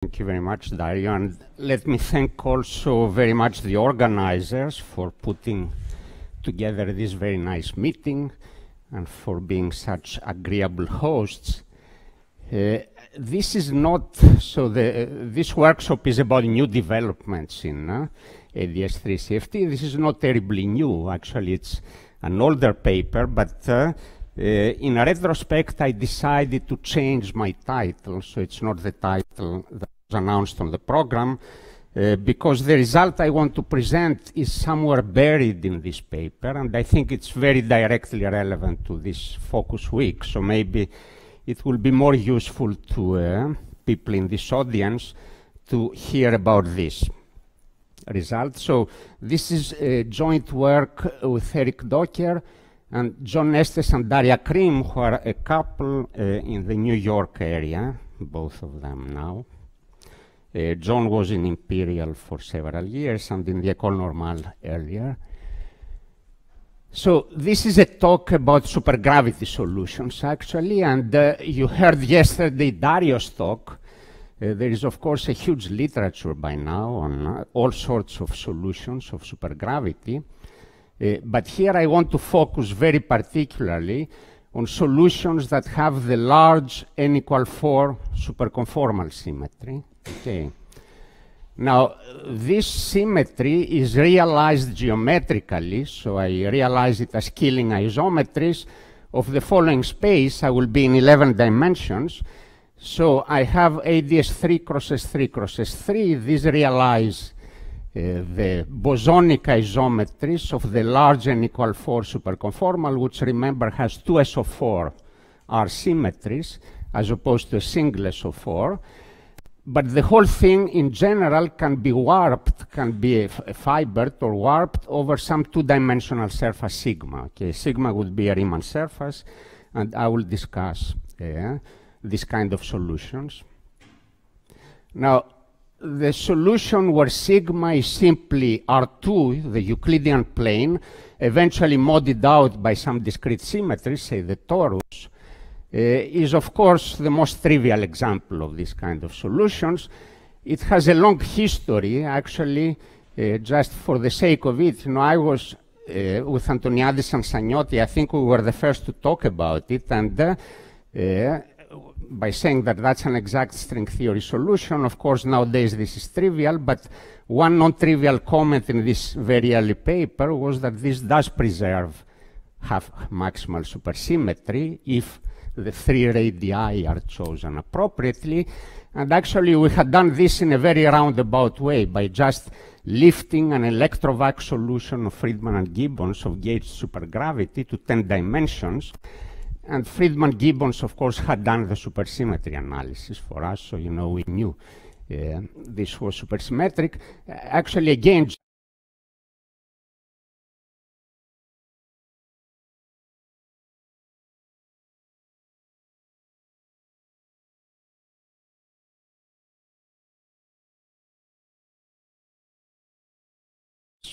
Thank you very much, Dario, and let me thank also very much the organizers for putting together this very nice meeting and for being such agreeable hosts. This is not, this workshop is about new developments in ADS3CFT. This is not terribly new, actually it's an older paper, but in retrospect I decided to change my title, so it's not the title that was announced on the program, because the result I want to present is somewhere buried in this paper, and I think it's very directly relevant to this focus week, so maybe it will be more useful to people in this audience to hear about this result. So this is a joint work with Eric Docker and John Estes and Daria Krim, who are a couple in the New York area, both of them now. John was in Imperial for several years and in the École Normale earlier. So this is a talk about supergravity solutions, actually, and you heard yesterday Dario's talk. There is, of course, a huge literature by now on all sorts of solutions of supergravity. But here I want to focus very particularly on solutions that have the large n=4 superconformal symmetry. Okay. Now, this symmetry is realized geometrically, so I realize it as Killing isometries of the following space. I will be in 11 dimensions. So I have ADS3 cross S3 cross S3. These realize the bosonic isometries of the large n=4 superconformal, which remember has two SO4 R symmetries as opposed to a single SO4. But the whole thing in general can be warped, can be fibered or warped over some two-dimensional surface sigma. Okay, sigma would be a Riemann surface, and I will discuss this kind of solutions. Now, the solution where sigma is simply R2, the Euclidean plane, eventually modded out by some discrete symmetry, say the torus, is of course the most trivial example of this kind of solutions. It has a long history, actually, just for the sake of it. You know, I was with Antoniadis and Sagnotti, I think we were the first to talk about it, and by saying that that's an exact string theory solution, of course nowadays this is trivial, but one non-trivial comment in this very early paper was that this does preserve half maximal supersymmetry if the three radii are chosen appropriately. And actually we had done this in a very roundabout way by just lifting an electrovac solution of Friedman and Gibbons of gauge supergravity to 10 dimensions. And Friedman-Gibbons, of course, had done the supersymmetry analysis for us, so you know we knew this was supersymmetric. Actually, again,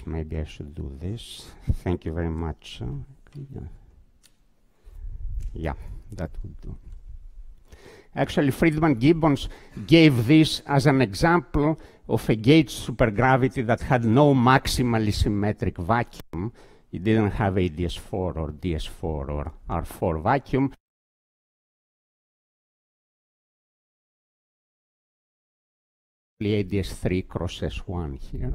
maybe I should do this. Thank you very much. Yeah, that would do. Actually, Friedman-Gibbons gave this as an example of a gauge supergravity that had no maximally symmetric vacuum. It didn't have ADS4 or DS4 or R4 vacuum. ADS3 cross S1 here.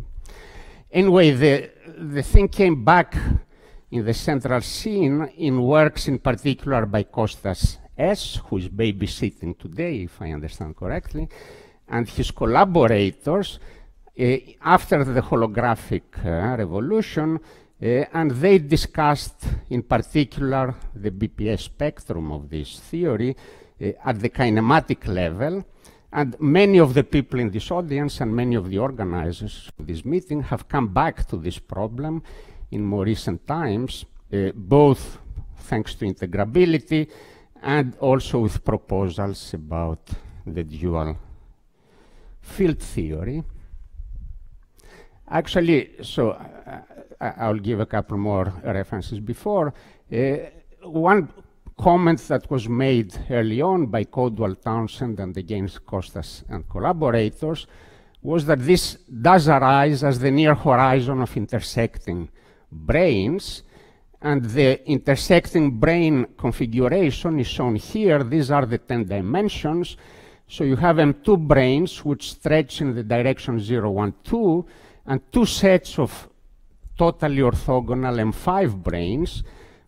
Anyway, the thing came back in the central scene in works in particular by Kostas S., who is babysitting today, if I understand correctly, and his collaborators after the holographic revolution, and they discussed in particular the BPS spectrum of this theory at the kinematic level. And many of the people in this audience and many of the organizers of this meeting have come back to this problem in more recent times, both thanks to integrability and also with proposals about the dual field theory. Actually, so I'll give a couple more references before. One comment that was made early on by Codwell Townsend and again Kostas and collaborators was that this does arise as the near horizon of intersecting branes, and the intersecting brane configuration is shown here. These are the 10 dimensions. So you have M2 branes which stretch in the direction 0, 1, 2, and two sets of totally orthogonal M5 branes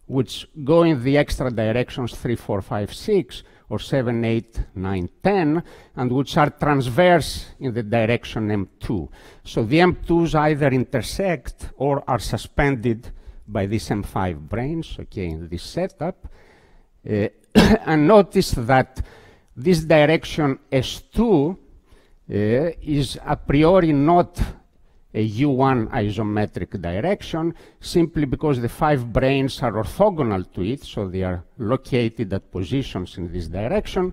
which go in the extra directions 3, 4, 5, 6, or 7, 8, 9, 10, and which are transverse in the direction M2. So the M2s either intersect or are suspended by these M5 branes, okay, in this setup. And notice that this direction S2 is a priori not a U1 isometric direction, simply because the 5 branes are orthogonal to it, so they are located at positions in this direction.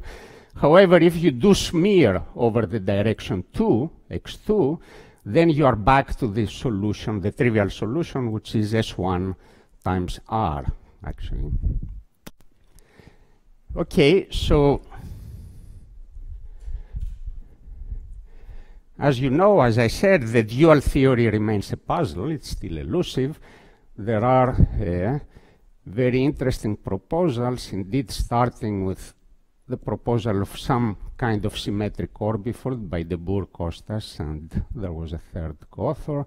However, if you do smear over the direction 2, x2, then you are back to the solution, the trivial solution, which is S1 times R, actually. Okay, so as you know, as I said, the dual theory remains a puzzle. It's still elusive. There are very interesting proposals, indeed, starting with the proposal of some kind of symmetric orbifold by De Boer, Kostas, and there was a third co-author,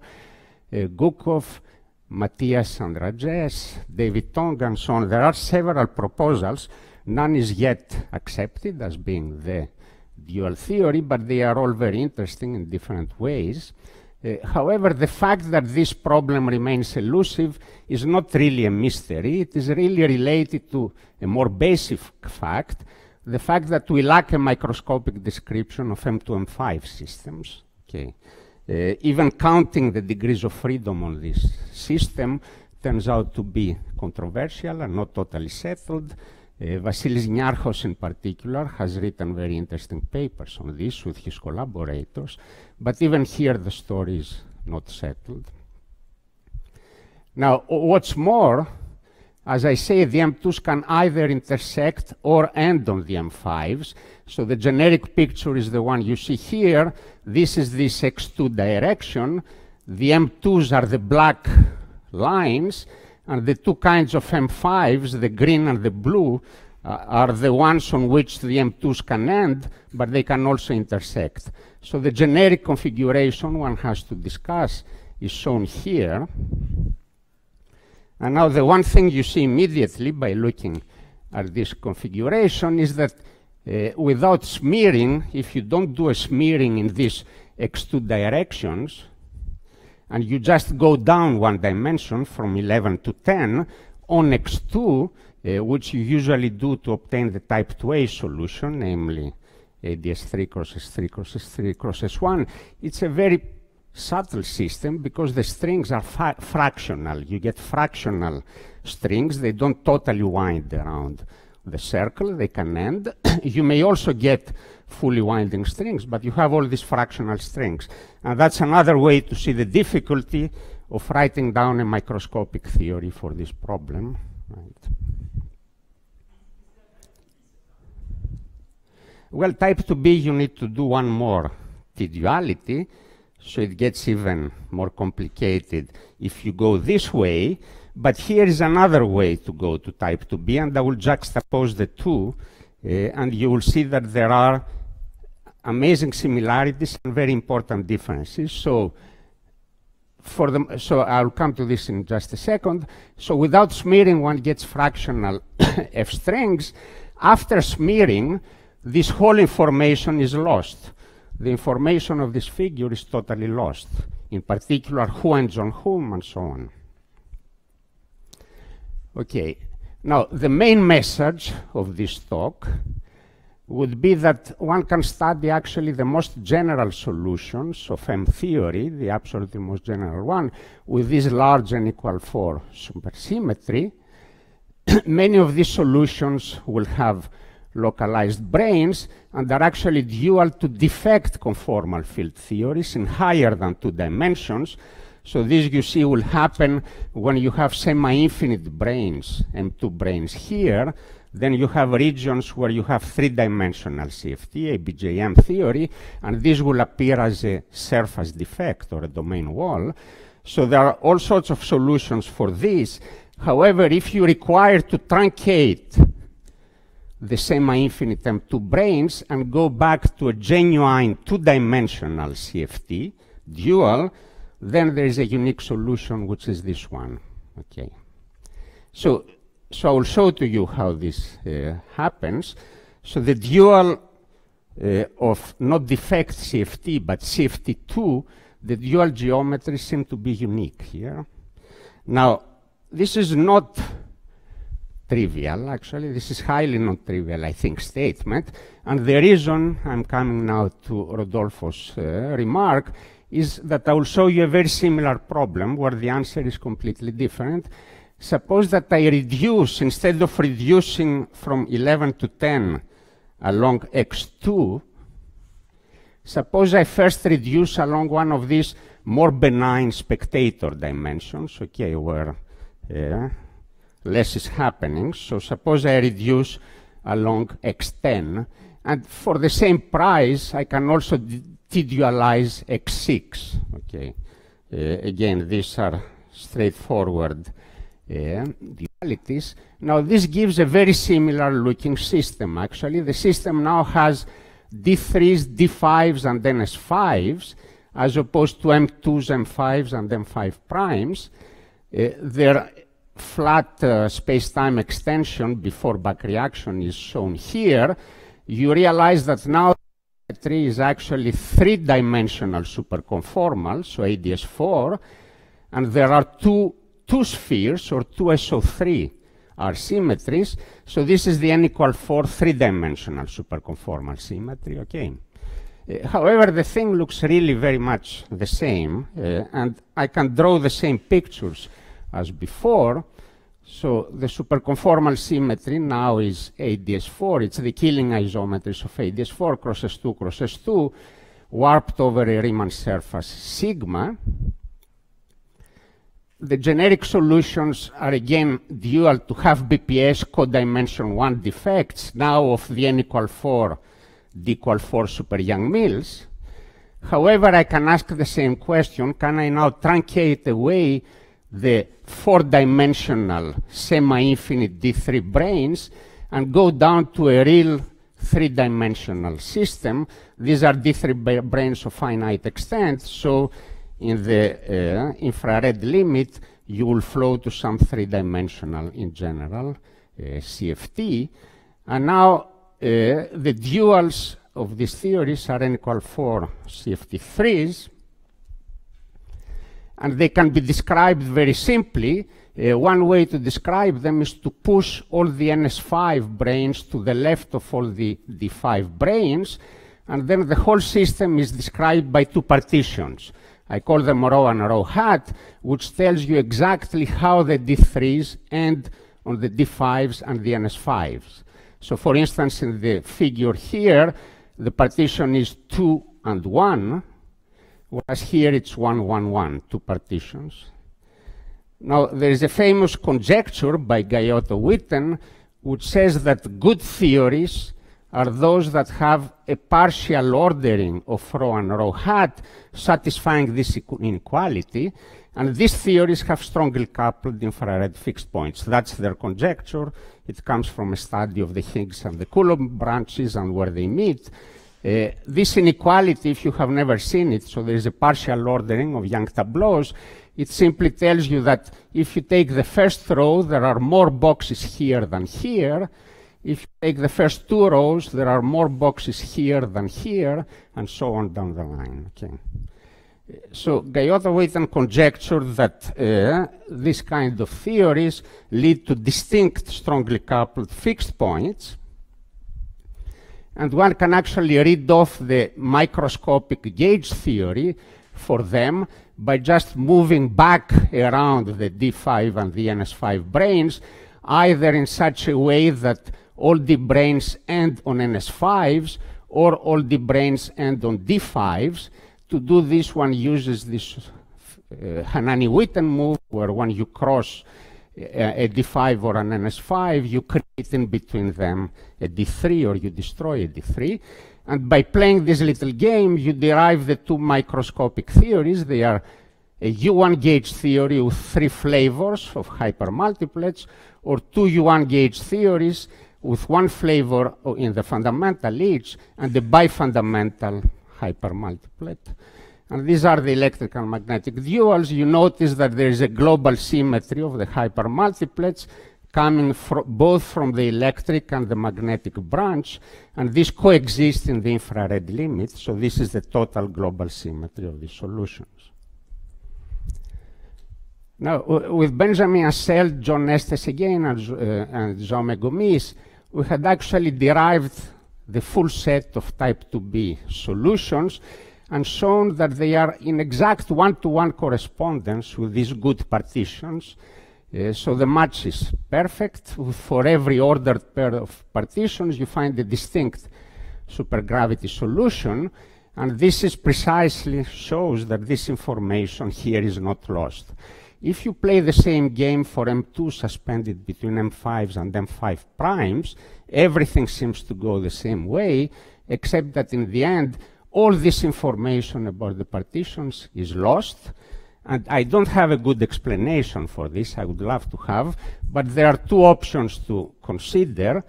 Gukov, Matthias and Rajesh, David Tong, and so on. There are several proposals. None is yet accepted as being the dual theory, but they are all very interesting in different ways. However, the fact that this problem remains elusive is not really a mystery. It is really related to a more basic fact, the fact that we lack a microscopic description of M2, M5 systems. Okay. Even counting the degrees of freedom on this system turns out to be controversial and not totally settled. Vasilis Niarchos in particular has written very interesting papers on this with his collaborators, but even here the story is not settled. Now, what's more, as I say, the M2s can either intersect or end on the M5s. So the generic picture is the one you see here. This is this X2 direction. The M2s are the black lines, and the two kinds of M5s, the green and the blue, are the ones on which the M2s can end, but they can also intersect. So the generic configuration one has to discuss is shown here. And now the one thing you see immediately by looking at this configuration is that without smearing, if you don't do a smearing in these X2 directions, and you just go down one dimension from 11 to 10 on X2, which you usually do to obtain the type 2A solution, namely ADS3 cross S3 cross S3 cross S1, it's a very subtle system because the strings are fractional. You get fractional strings. They don't totally wind around the circle. They can end. You may also get fully winding strings, but you have all these fractional strings. And that's another way to see the difficulty of writing down a microscopic theory for this problem. Right. Well, type 2B, you need to do one more T-duality, so it gets even more complicated if you go this way. But here is another way to go to type 2B, and I will juxtapose the two, and you will see that there are amazing similarities and very important differences. So I'll come to this in just a second. So without smearing, one gets fractional F strings. After smearing, this whole information is lost. The information of this figure is totally lost, in particular who ends on whom and so on. Okay, now the main message of this talk would be that one can study actually the most general solutions of M theory, the absolutely most general one, with this large n equal 4 supersymmetry. Many of these solutions will have localized branes and are actually dual to defect conformal field theories in higher than 2 dimensions. So this, you see, will happen when you have semi-infinite branes, M2 branes here, Then you have regions where you have three-dimensional CFT, ABJM theory, and this will appear as a surface defect or a domain wall. So there are all sorts of solutions for this. However, if you require to truncate the semi-infinite M2 branes and go back to a genuine two-dimensional CFT dual, then there is a unique solution, which is this one. Okay. So I will show to you how this happens. So the dual of not defect CFT, but CFT2, the dual geometries seem to be unique here. Now, this is not trivial, actually. This is highly non-trivial, I think, statement. And the reason I'm coming now to Rodolfo's remark is that I will show you a very similar problem where the answer is completely different. Suppose that I reduce, instead of reducing from 11 to 10 along x2, suppose I first reduce along one of these more benign spectator dimensions, okay, where less is happening. So suppose I reduce along x10, and for the same price, I can also t-dualize x6, okay. Again, these are straightforward dualities. Now, this gives a very similar looking system, actually. The system now has D3s, D5s, and then S5s, as opposed to M2s, M5s, and M5 primes. Their flat space-time extension before back reaction is shown here. You realize that now symmetry is actually three-dimensional superconformal, so ADS4, and there are two spheres, or two SO3 are symmetries. So this is the n=4 three-dimensional superconformal symmetry, okay. However, the thing looks really very much the same, and I can draw the same pictures as before. So the superconformal symmetry now is ADS4. It's the Killing isometries of ADS4 cross S2 cross S2, warped over a Riemann surface sigma. The generic solutions are again dual to half BPS codimension 1 defects, now of the n=4, d=4 super Yang-Mills. However, I can ask the same question: can I now truncate away the four-dimensional semi-infinite D3 branes and go down to a real three-dimensional system? These are D3 branes of finite extent, so in the infrared limit, you will flow to some three-dimensional, in general, CFT. And now the duals of these theories are n=4 CFT3s, and they can be described very simply. One way to describe them is to push all the NS5 branes to the left of all the D5 branes, and then the whole system is described by two partitions. I call them rho and rho hat, which tells you exactly how the D3s end on the D5s and the NS5s. So for instance, in the figure here, the partition is 2 and 1, whereas here it's 1, 1, 1, two partitions. Now, there is a famous conjecture by Gayotto-Witten which says that good theories are those that have a partial ordering of rho and rho hat satisfying this inequality, and these theories have strongly coupled infrared fixed points. That's their conjecture. It comes from a study of the Higgs and the Coulomb branches and where they meet. This inequality, if you have never seen it, so there is a partial ordering of Young tableaus, it simply tells you that if you take the first row, there are more boxes here than here. If you take the first two rows, there are more boxes here than here, and so on down the line. Okay. So Gayotto-Witten conjectured that this kind of theories lead to distinct, strongly coupled fixed points, and one can actually read off the microscopic gauge theory for them by just moving back around the D5 and the NS5 branes, either in such a way that all the branes end on NS5s or all the branes end on D5s. To do this, one uses this Hanani-Witten move, where when you cross a D5 or an NS5, you create in between them a D3 or you destroy a D3. And by playing this little game, you derive the two microscopic theories. They are a U1 gauge theory with 3 flavors of hypermultiplets, or 2 U1 gauge theories with 1 flavor in the fundamental each and the bifundamental hypermultiplet. And these are the electrical magnetic duals. You notice that there is a global symmetry of the hypermultiplets coming both from the electric and the magnetic branch, and this coexists in the infrared limit. So this is the total global symmetry of the solutions. Now, with Benjamin Hassel, John Estes again, and Jaume Gomis, we had actually derived the full set of type 2b solutions and shown that they are in exact one-to-one correspondence with these good partitions. So the match is perfect. For every ordered pair of partitions, you find a distinct supergravity solution, and this is precisely shows that this information here is not lost. If you play the same game for M2 suspended between M5s and M5 primes, everything seems to go the same way, except that in the end, all this information about the partitions is lost. And I don't have a good explanation for this. I would love to have, but there are two options to consider.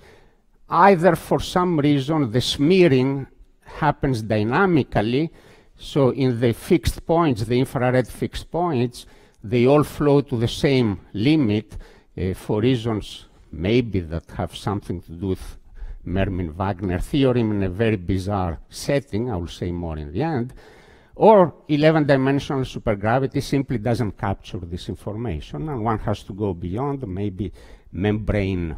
Either for some reason the smearing happens dynamically, so in the fixed points, the infrared fixed points, they all flow to the same limit for reasons maybe that have something to do with Mermin-Wagner theorem in a very bizarre setting. I will say more in the end. Or 11-dimensional supergravity simply doesn't capture this information, and one has to go beyond maybe membrane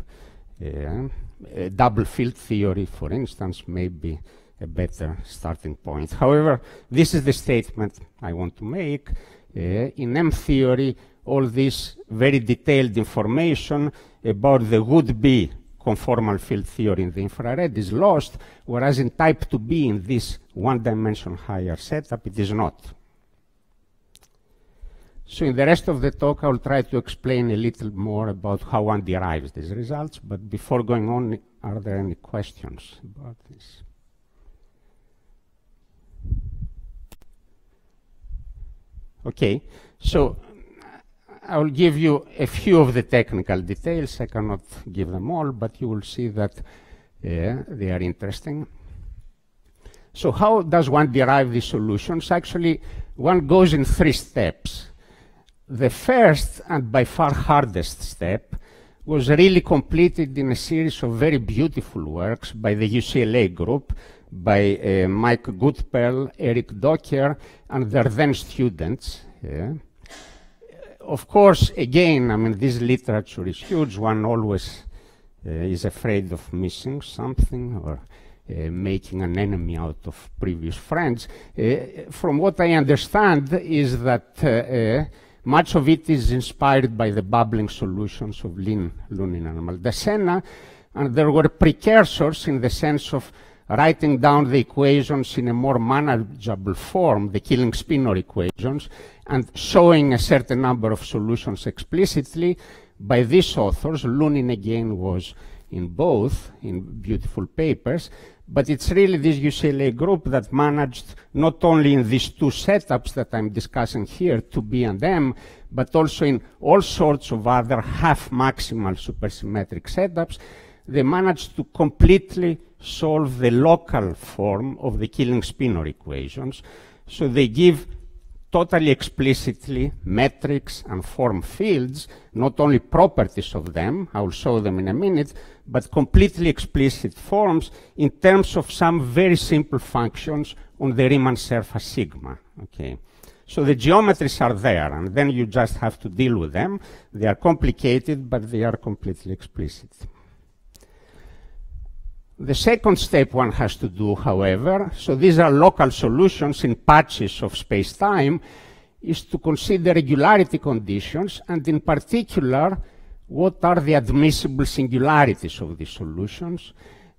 double field theory, for instance, may be a better starting point. However, this is the statement I want to make. In M theory, all this very detailed information about the would-be conformal field theory in the infrared is lost, whereas in type 2b, in this one-dimension higher setup, it is not. So in the rest of the talk, I will try to explain a little more about how one derives these results, but before going on, are there any questions about this? Okay, so I will give you a few of the technical details. I cannot give them all, but you will see that they are interesting. So how does one derive these solutions? Actually, one goes in 3 steps. The first, and by far hardest step, was really completed in a series of very beautiful works by the UCLA group, by Mike Goodperl, Eric Docker, and their then students. Of course, again, I mean, this literature is huge. One always is afraid of missing something or making an enemy out of previous friends. From what I understand is that much of it is inspired by the bubbling solutions of Lunin and Maldacena, and there were precursors in the sense of writing down the equations in a more manageable form, the Killing-Spinor equations, and showing a certain number of solutions explicitly by these authors. Lunin again was in both, in beautiful papers, but it's really this UCLA group that managed not only in these 2 setups that I'm discussing here, 2B and M, but also in all sorts of other half-maximal supersymmetric setups. They managed to completely solve the local form of the Killing-Spinor equations. So they give totally explicitly metrics and form fields, not only properties of them, I will show them in a minute, but completely explicit forms in terms of some very simple functions on the Riemann surface sigma. Okay. So the geometries are there, and then you just have to deal with them. They are complicated, but they are completely explicit. The second step one has to do, however, so these are local solutions in patches of space-time, is to consider regularity conditions, and in particular, what are the admissible singularities of these solutions.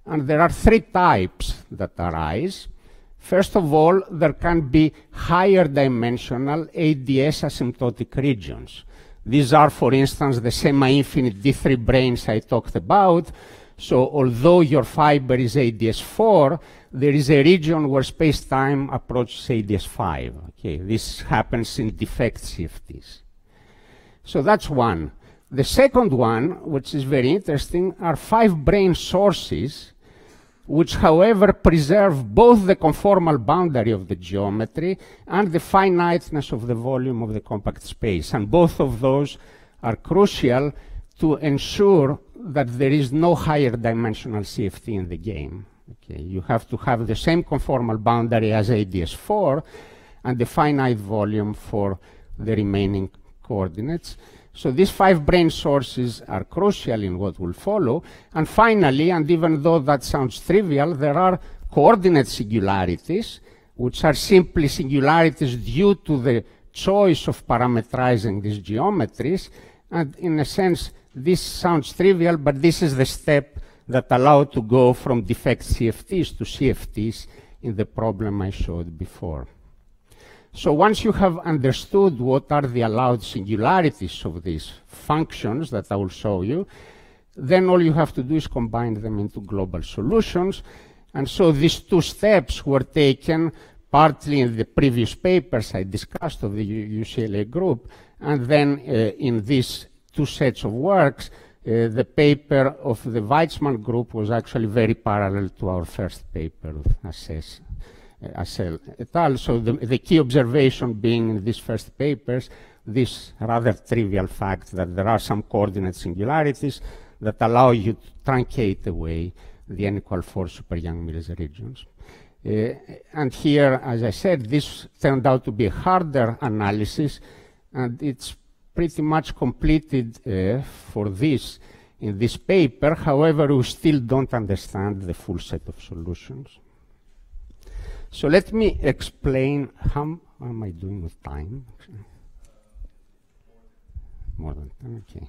And there are 3 types that arise. First of all, there can be higher dimensional ADS asymptotic regions. These are, for instance, the semi-infinite D3 branes I talked about. So although your fiber is ADS4, there is a region where space-time approaches ADS5. Okay, this happens in defect CFTs. So that's one. The second one, which is very interesting, are 5 brane sources, which, however, preserve both the conformal boundary of the geometry and the finiteness of the volume of the compact space. And both of those are crucial to ensure that there is no higher dimensional CFT in the game. Okay, you have to have the same conformal boundary as ADS4 and the finite volume for the remaining coordinates. So these 5 brane sources are crucial in what will follow. And finally, and even though that sounds trivial, there are coordinate singularities, which are simply singularities due to the choice of parametrizing these geometries. And in a sense, this sounds trivial, but this is the step that allowed to go from defect CFTs to CFTs in the problem I showed before. So once you have understood what are the allowed singularities of these functions that I will show you, then all you have to do is combine them into global solutions. And so these 2 steps were taken partly in the previous papers I discussed of the UCLA group, and then in these 2 sets of works, the paper of the Weizmann group was actually very parallel to our first paper of Assel et al. So the key observation being in these first papers, this rather trivial fact that there are some coordinate singularities that allow you to truncate away the n=4 super Young-Mills regions. And here, as I said, this turned out to be a harder analysis, and it's pretty much completed for this in this paper. However, we still don't understand the full set of solutions. So let me explain how am I doing with time? More than 10, okay.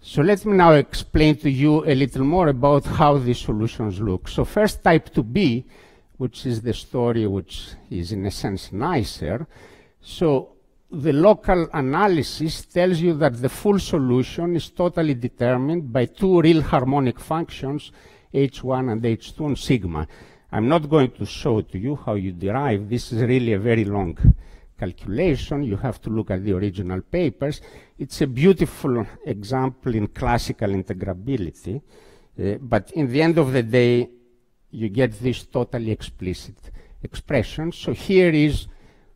So let me now explain to you a little more about how these solutions look. So first, type 2b, which is the story which is in a sense nicer. So the local analysis tells you that the full solution is totally determined by 2 real harmonic functions, h1 and h2 on sigma. I'm not going to show to you how you derive. This is really a very long calculation. You have to look at the original papers. It's a beautiful example in classical integrability, but in the end of the day, you get this totally explicit expression. So here is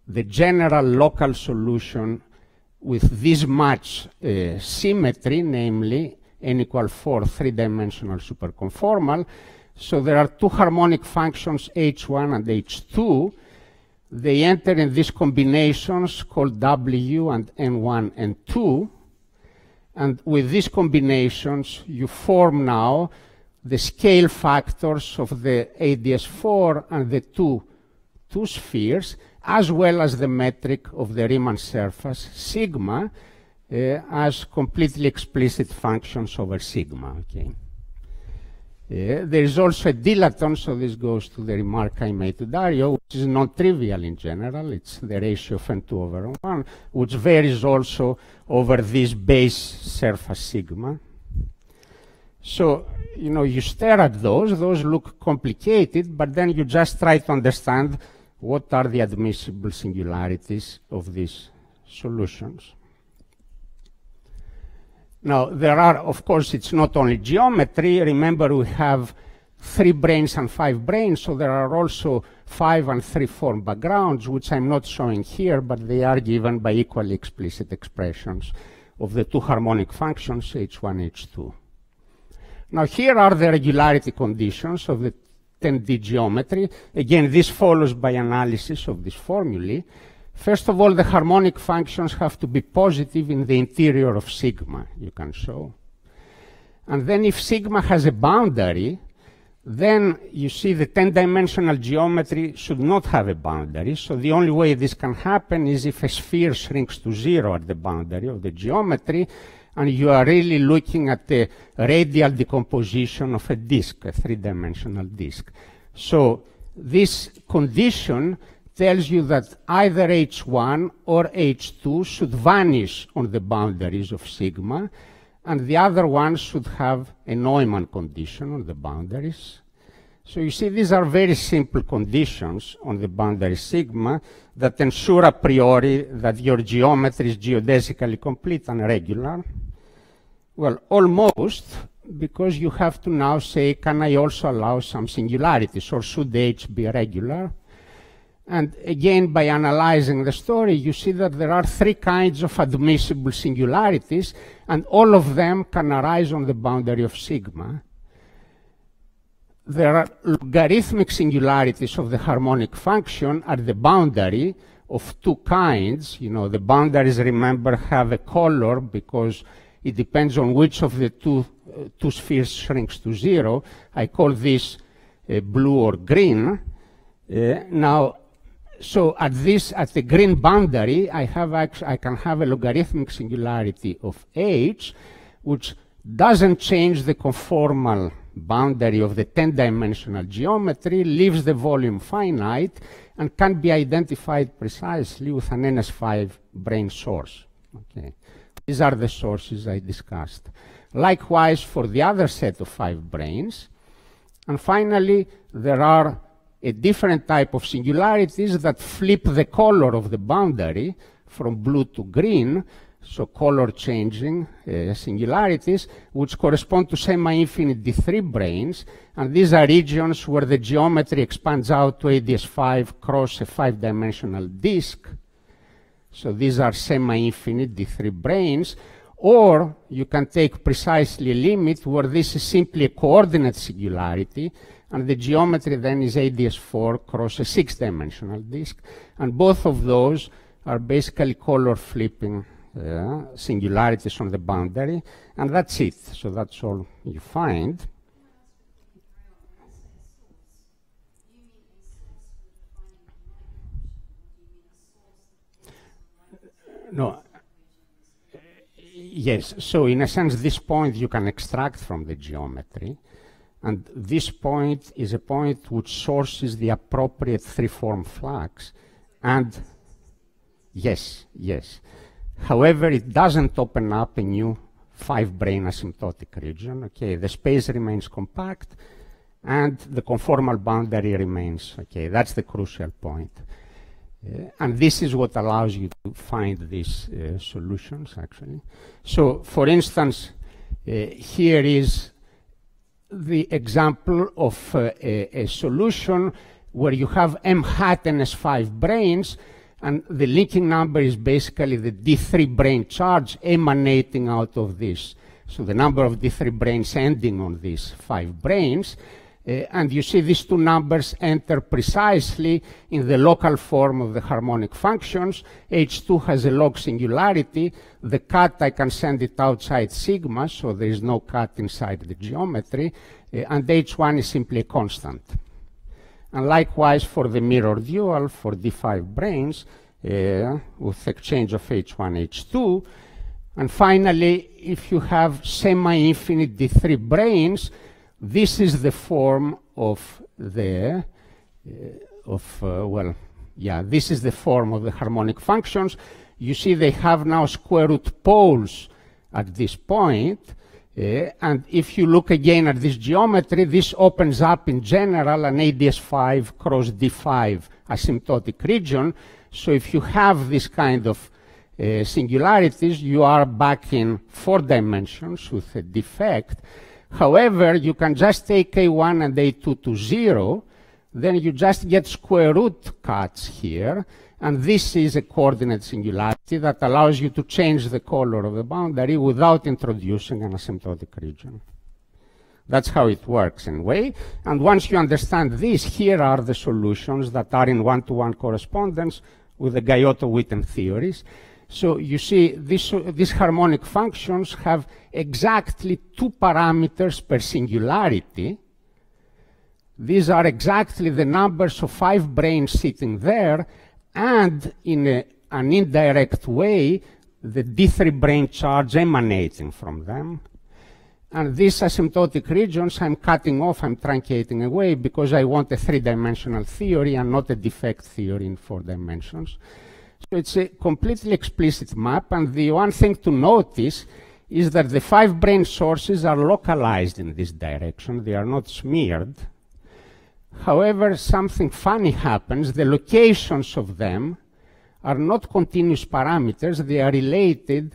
the general local solution with this much symmetry, namely n=4 3-dimensional superconformal. So there are 2 harmonic functions, h1 and h2. They enter in these combinations called W and N1 and 2. And with these combinations, you form now the scale factors of the ADS4 and the two spheres, as well as the metric of the Riemann surface, sigma, as completely explicit functions over sigma. Okay. There is also a dilaton, so this goes to the remark I made to Dario, which is non-trivial in general. It's the ratio of n2/1, which varies also over this base surface sigma. So, you know, you stare at those look complicated, but then you just try to understand what are the admissible singularities of these solutions. Now, there are, of course, it's not only geometry. Remember, we have 3 branes and 5 branes, so there are also 5 and 3 form backgrounds, which I'm not showing here, but they are given by equally explicit expressions of the 2 harmonic functions, h1, h2. Now, here are the regularity conditions of the 10D geometry. Again, this follows by analysis of this formulae. First of all, the harmonic functions have to be positive in the interior of sigma, you can show. And then if sigma has a boundary, then you see the 10-dimensional geometry should not have a boundary. So the only way this can happen is if a sphere shrinks to 0 at the boundary of the geometry, and you are really looking at the radial decomposition of a disk, a 3-dimensional disk. So this condition tells you that either H1 or H2 should vanish on the boundaries of sigma, and the other one should have a Neumann condition on the boundaries. So you see, these are very simple conditions on the boundary sigma that ensure a priori that your geometry is geodesically complete and regular. Well, almost, because you have to now say, can I also allow some singularities, or should H be regular? And again, by analyzing the story, you see that there are three kinds of admissible singularities, and all of them can arise on the boundary of sigma. There are logarithmic singularities of the harmonic function at the boundary of two kinds. You know, the boundaries, remember, have a color because it depends on which of the two spheres shrinks to zero. I call this blue or green. So at the green boundary, I can have a logarithmic singularity of H, which doesn't change the conformal boundary of the 10-dimensional geometry, leaves the volume finite, and can be identified precisely with an NS5 brane source. Okay. These are the sources I discussed. Likewise for the other set of 5 branes. And finally, there are a different type of singularities that flip the color of the boundary from blue to green, so color changing singularities, which correspond to semi-infinite D3 branes, and these are regions where the geometry expands out to ADS5 cross a 5-dimensional disk. So these are semi-infinite D3 branes, or you can take precisely a limit where this is simply a coordinate singularity, and the geometry then is ADS4 cross a 6-dimensional disk, and both of those are basically color flipping singularities on the boundary, and that's it. So that's all you find. No. Yes, so in a sense, this point you can extract from the geometry, and this point is a point which sources the appropriate three-form flux, and yes. However, it doesn't open up a new 5-brane asymptotic region. Okay, the space remains compact, and the conformal boundary remains. Okay, that's the crucial point. And this is what allows you to find these solutions, actually. So, for instance, here is the example of a solution where you have M hat NS5 branes, and the linking number is basically the D3 brane charge emanating out of this. So the number of D3 branes ending on these 5 branes. And you see these two numbers enter precisely in the local form of the harmonic functions. H2 has a log singularity. The cut, I can send it outside sigma, so there is no cut inside the geometry. And H1 is simply a constant. And likewise for the mirror dual, for D5 branes, with exchange of H1, H2. And finally, if you have semi-infinite D3 branes, this is the form of the, this is the form of the harmonic functions. You see they have now square root poles at this point. And if you look again at this geometry, this opens up in general an ADS5 cross D5 asymptotic region. So if you have this kind of singularities, you are back in 4 dimensions with a defect. However, you can just take A1 and A2 to 0, then you just get square root cuts here, and this is a coordinate singularity that allows you to change the color of the boundary without introducing an asymptotic region. That's how it works in a way. And once you understand this, here are the solutions that are in one-to-one correspondence with the Gaiotto-Witten theories. So you see, these harmonic functions have exactly 2 parameters per singularity. These are exactly the numbers of 5 branes sitting there, and in an indirect way, the D3 brane charge emanating from them. And these asymptotic regions I'm cutting off, I'm truncating away because I want a three-dimensional theory and not a defect theory in 4 dimensions. So it's a completely explicit map, and the one thing to notice is that the 5 brane sources are localized in this direction. They are not smeared. However, something funny happens. The locations of them are not continuous parameters. They are related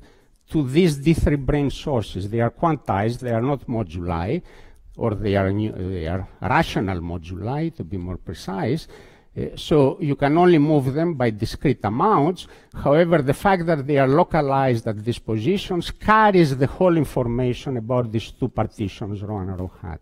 to these D3 brane sources. They are quantized. They are not moduli, or they are rational moduli, to be more precise. So you can only move them by discrete amounts. However, the fact that they are localized at these positions carries the whole information about these 2 partitions, rho and rho hat.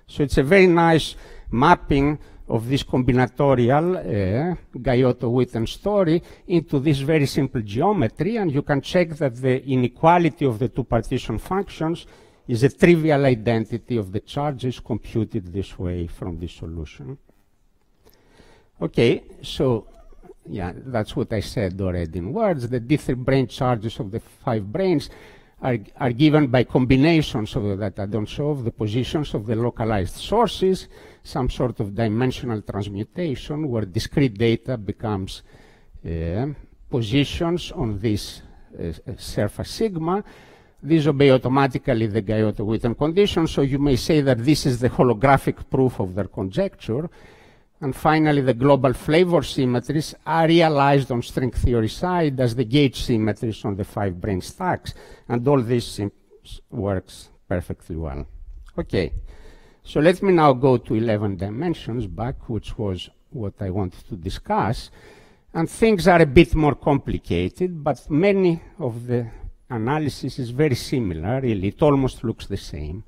So it's a very nice mapping of this combinatorial Gaiotto-Witten story into this very simple geometry, and you can check that the inequality of the 2 partition functions is a trivial identity of the charges computed this way from this solution. Okay, so yeah, that's what I said already in words. The D3 brane charges of the 5 branes are given by combinations of that I don't show of the positions of the localized sources, some sort of dimensional transmutation where discrete data becomes positions on this surface sigma. These obey automatically the Gaiotto-Witten condition, so you may say that this is the holographic proof of their conjecture. And finally, the global flavor symmetries are realized on string theory side as the gauge symmetries on the 5 brane stacks. And all this works perfectly well. Okay, so let me now go to 11 dimensions back, which was what I wanted to discuss. And things are a bit more complicated, but many of the analysis is very similar, really. It almost looks the same.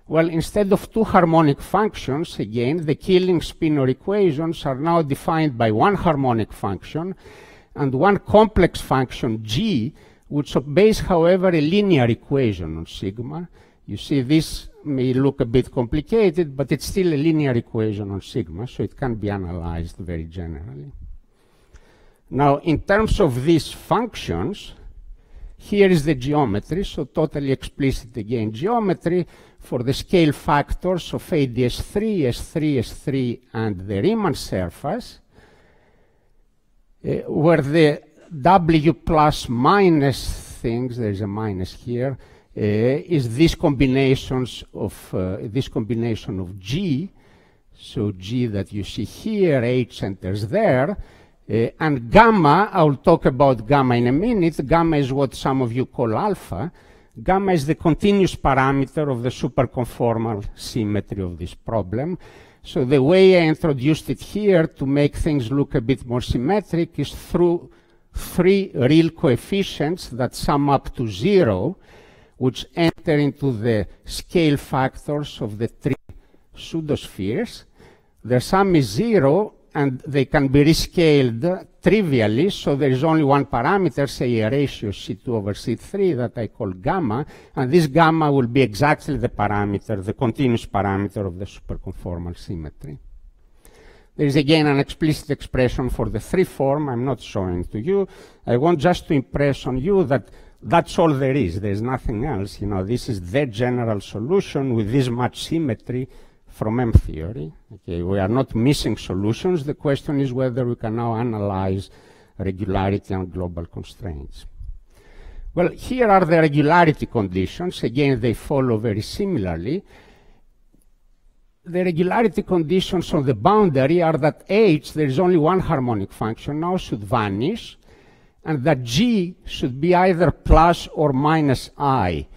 Well, instead of 2 harmonic functions, again, the Killing spinor equations are now defined by 1 harmonic function and 1 complex function g, which obeys, however, a linear equation on sigma. You see, this may look a bit complicated, but it's still a linear equation on sigma, so it can be analyzed very generally. Now, in terms of these functions, here is the geometry, so totally explicit again geometry for the scale factors of ADS3, S3, S3, and the Riemann surface, where the W plus minus things, there's a minus here, is this combinations of this combination of G, so G that you see here, H enters there, and gamma, I'll talk about gamma in a minute. Gamma is what some of you call alpha. Gamma is the continuous parameter of the superconformal symmetry of this problem. So the way I introduced it here to make things look a bit more symmetric is through 3 real coefficients that sum up to 0, which enter into the scale factors of the 3 pseudospheres. Their sum is 0, and they can be rescaled trivially, so there is only 1 parameter, say a ratio C2 over C3 that I call gamma, and this gamma will be exactly the parameter, the continuous parameter of the superconformal symmetry. There is again an explicit expression for the 3 form. I'm not showing to you. I want just to impress on you that that's all there is. There's nothing else. You know, this is the general solution with this much symmetry from M theory. Okay, we are not missing solutions. The question is whether we can now analyze regularity and global constraints. Well, here are the regularity conditions. Again, they follow very similarly. The regularity conditions on the boundary are that H, there is only 1 harmonic function now, should vanish, and that G should be either plus or minus I.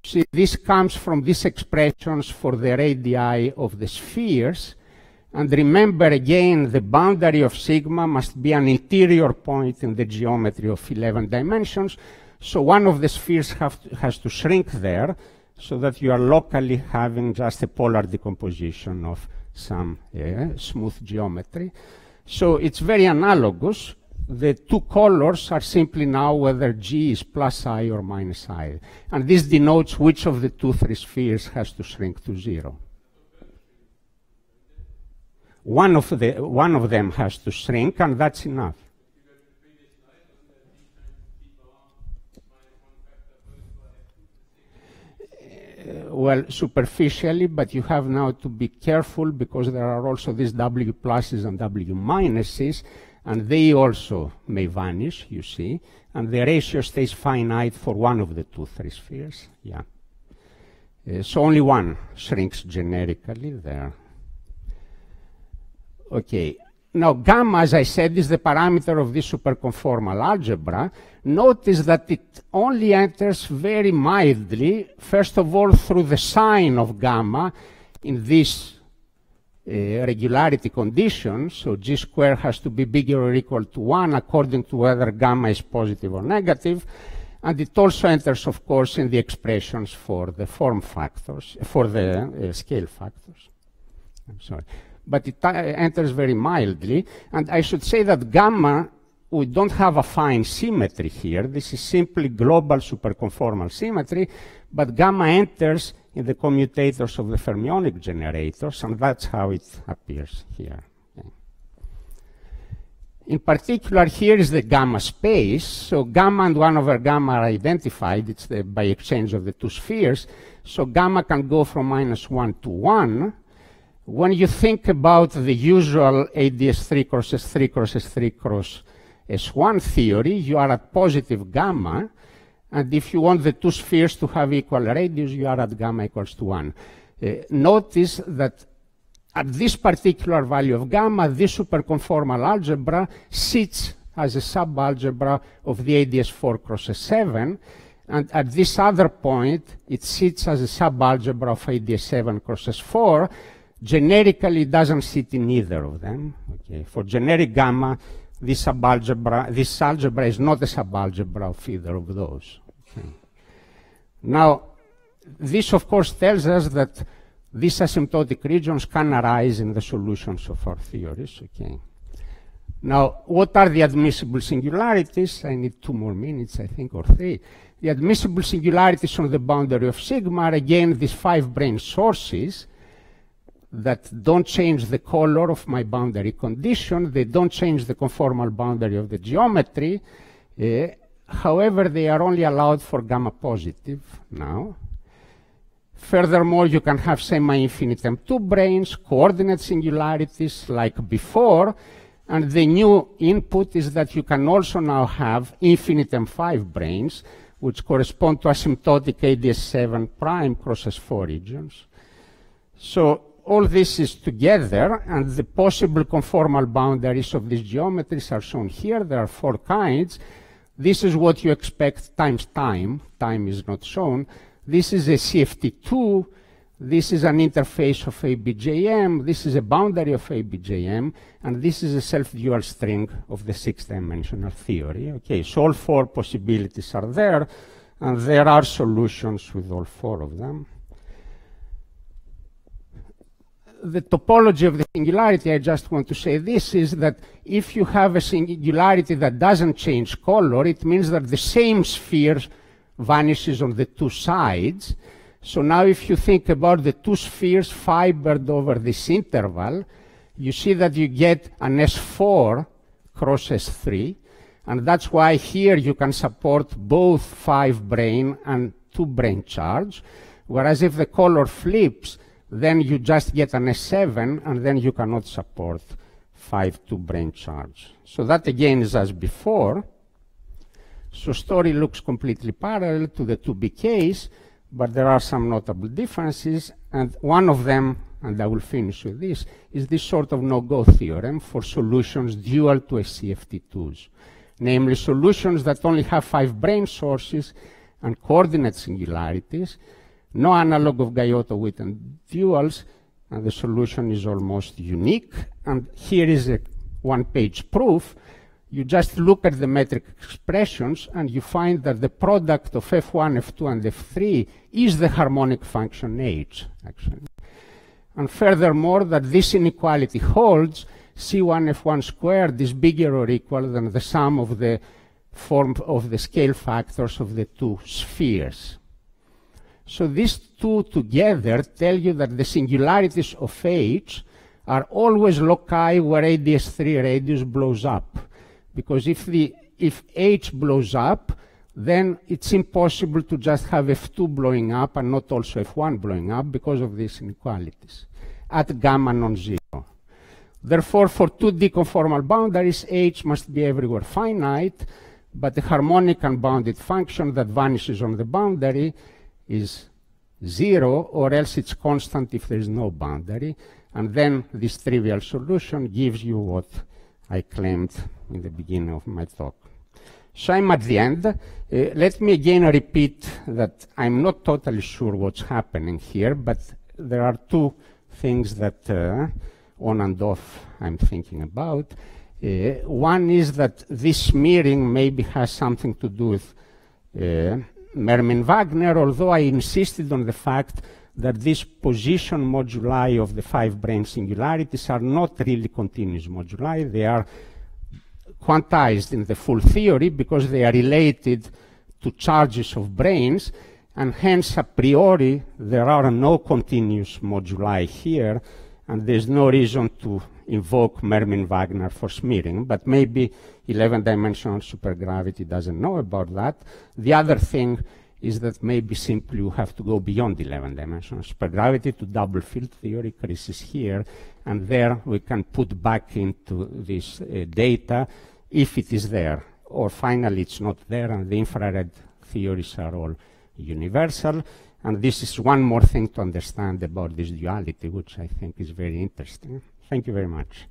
See, this comes from these expressions for the radii of the spheres. And remember again, the boundary of sigma must be an interior point in the geometry of 11 dimensions. So one of the spheres has to shrink there so that you are locally having just a polar decomposition of some smooth geometry. So it's very analogous. The 2 colors are simply now whether G is plus I or minus I. And this denotes which of the 3 spheres has to shrink to 0. One of them has to shrink, and that's enough. Well, superficially, but you have now to be careful because there are also these W pluses and W minuses, and they also may vanish, you see, and the ratio stays finite for one of the two three spheres. Yeah. So only one shrinks generically there. Okay. Now, gamma, as I said, is the parameter of this superconformal algebra. Notice that it only enters very mildly, first of all, through the sign of gamma in this regularity condition. So G squared has to be bigger or equal to 1 according to whether gamma is positive or negative. And it also enters, of course, in the expressions for the form factors, for the scale factors. I'm sorry. But it enters very mildly. And I should say that gamma, we don't have a fine symmetry here. This is simply global superconformal symmetry. But gamma enters in the commutators of the fermionic generators, and that's how it appears here. Okay. In particular, here is the gamma space. So gamma and 1 over gamma are identified. It's by exchange of the two spheres. So gamma can go from -1 to 1. When you think about the usual ADS3 cross S3 cross S3 cross S1 theory, you are at positive gamma, and if you want the two spheres to have equal radius, you are at gamma equals to 1. Notice that at this particular value of gamma, this superconformal algebra sits as a subalgebra of the ADS4 cross S7, and at this other point, it sits as a subalgebra of ADS7 cross S4. Generically, it doesn't sit in either of them. Okay. For generic gamma, this algebra is not a subalgebra of either of those. Okay. Now, this of course tells us that these asymptotic regions can arise in the solutions of our theories. Okay. Now, what are the admissible singularities? I need 2 more minutes, I think, or 3. The admissible singularities on the boundary of sigma are again these 5 brane sources that don't change the color of my boundary condition. They don't change the conformal boundary of the geometry. However, they are only allowed for gamma positive now. Furthermore, you can have semi-infinite M2 branes, coordinate singularities like before, and the new input is that you can also now have infinite M5 branes, which correspond to asymptotic ADS7 prime cross S4 regions. So all this is together, and the possible conformal boundaries of these geometries are shown here. There are 4 kinds. This is what you expect times time. Time is not shown. This is a CFT2. This is an interface of ABJM. This is a boundary of ABJM. And this is a self-dual string of the 6th-dimensional theory. Okay, so all 4 possibilities are there, and there are solutions with all 4 of them. The topology of the singularity, I just want to say this, is that if you have a singularity that doesn't change color, it means that the same sphere vanishes on the 2 sides. So now if you think about the 2 spheres fibered over this interval, you see that you get an S4 cross S3, and that's why here you can support both 5 brane and 2 brane charge, whereas if the color flips, then you just get an S7, and then you cannot support 5 2 brane charge. So that again is as before. So story looks completely parallel to the 2B case, but there are some notable differences, and one of them, and I will finish with this, is this sort of no-go theorem for solutions dual to SCFT2s, namely solutions that only have 5 brane sources and coordinate singularities, no analog of Gaiotto-Witten duals, and the solution is almost unique. And here is a 1-page proof. You just look at the metric expressions, and you find that the product of F1, F2, and F3 is the harmonic function H, actually. And furthermore, that this inequality holds, C1 F1 squared is bigger or equal than the sum of the form of the scale factors of the 2 spheres. So these 2 together tell you that the singularities of H are always loci where ADS3 radius blows up. Because if H blows up, then it's impossible to just have F2 blowing up and not also F1 blowing up because of these inequalities at gamma non-zero. Therefore, for 2D conformal boundaries, H must be everywhere finite, but the harmonic unbounded function that vanishes on the boundary is 0, or else it's constant if there is no boundary. And then this trivial solution gives you what I claimed in the beginning of my talk. So I'm at the end. Let me again repeat that I'm not totally sure what's happening here, but there are two things that on and off I'm thinking about. One is that this smearing maybe has something to do with Mermin-Wagner, although I insisted on the fact that these position moduli of the 5 brane singularities are not really continuous moduli. They are quantized in the full theory because they are related to charges of branes, and hence a priori there are no continuous moduli here, and there's no reason to invoke Mermin-Wagner for smearing, but maybe 11-dimensional supergravity doesn't know about that. The other thing is that maybe simply you have to go beyond 11-dimensional supergravity to double field theory. Chris is here, and there we can put back into this data if it is there, or finally it's not there and the infrared theories are all universal. And this is one more thing to understand about this duality, which I think is very interesting. Thank you very much.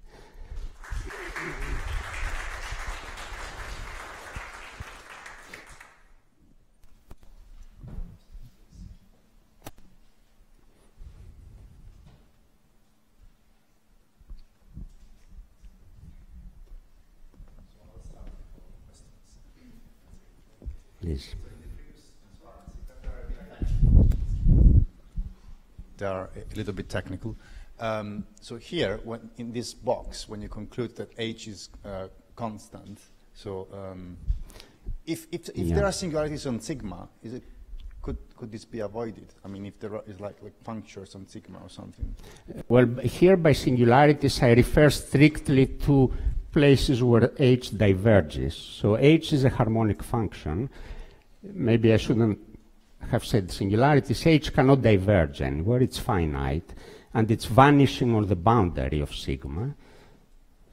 Please. They are a little bit technical. So here, when in this box, when you conclude that H is constant, so if there are singularities on sigma, could this be avoided? I mean, if there is like punctures on sigma or something. Well, here by singularities, I refer strictly to places where H diverges. So H is a harmonic function. Maybe I shouldn't have said singularities. H cannot diverge anywhere, it's finite, and it's vanishing on the boundary of sigma.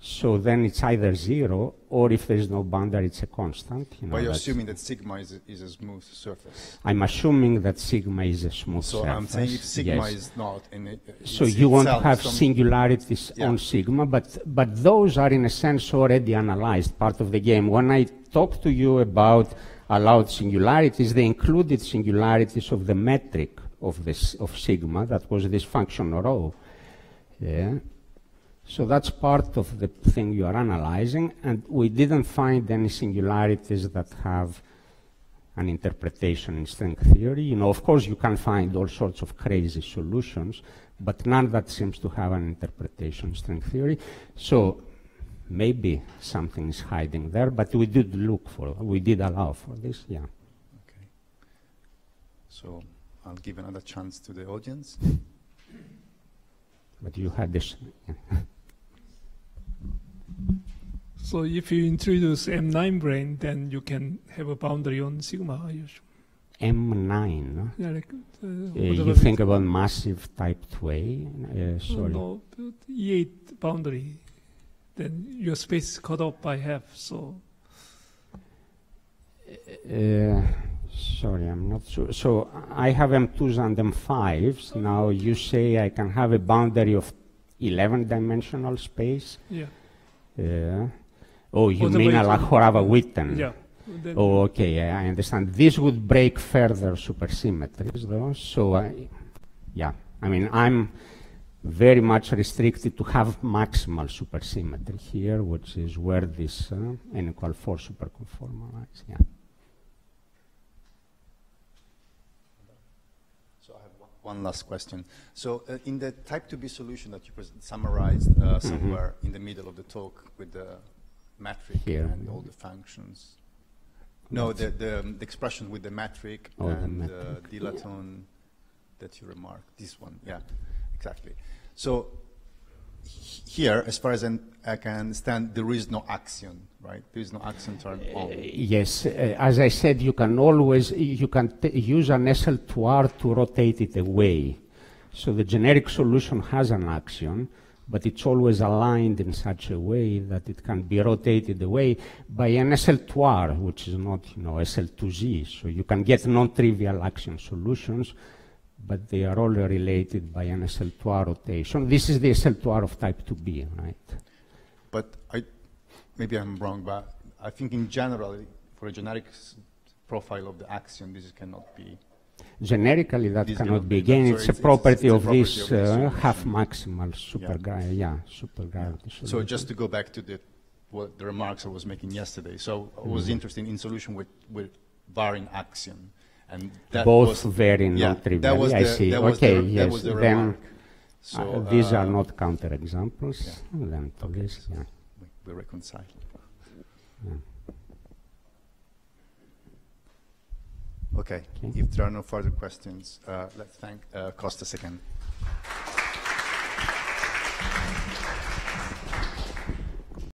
So then it's either 0, or if there is no boundary, it's a constant. But you're assuming that sigma is a smooth surface. I'm assuming that sigma is a smooth surface. So I'm saying if sigma is not in it, so you won't have singularities on sigma, but those are in a sense already analyzed, part of the game. When I talked to you about allowed singularities, they included singularities of the metric of sigma, that was this function rho. Yeah. So that's part of the thing you are analyzing, and we didn't find any singularities that have an interpretation in string theory. You know, of course you can find all sorts of crazy solutions, but none that seems to have an interpretation in string theory. So maybe something is hiding there, but we did allow for this, yeah. Okay. So I'll give another chance to the audience. But you had this. Yeah. So if you introduce M9 brane, then you can have a boundary on sigma, I assume. M9, no? Yeah, like, you think about massive type 2A? Sorry. No, E8 boundary. Then your space is cut off by half, so. Sorry, I'm not sure. So I have M2s and M5s. Now you say I can have a boundary of 11-dimensional space? Yeah. Oh, you mean a Horava-Witten? Yeah. Oh, okay, I understand. This would break further supersymmetries, though. So, yeah, I mean, I'm very much restricted to have maximal supersymmetry here, which is where this n=4 superconformal lies. Yeah. So I have one last question. So in the type 2B solution that you summarized somewhere in the middle of the talk with the metric here, and all the functions. No, the expression with the metric and the dilaton that you remarked. This one, yeah, exactly. So here, as far as I can understand, there is no axion, right? There is no axion turn on. Yes, as I said, you can always use an SL2R to rotate it away. So the generic solution has an axion, but it's always aligned in such a way that it can be rotated away by an SL2R, which is not, SL2Z. So you can get non-trivial axion solutions, but they are all related by an SL2R rotation. This is the SL2R of type 2B, right? But maybe I'm wrong, but I think in general, for a generic profile of the axion, this cannot be. Generically, that cannot be. Again, it's a property of this half-maximal supergravity solution. So just to go back to the remarks I was making yesterday, so I was interested in solution with varying axion. And that both very non-trivial. I see. Okay, that was the then remark. So, these are not counterexamples. Then to this, we reconcile. Okay. If there are no further questions, let's thank Kostas again.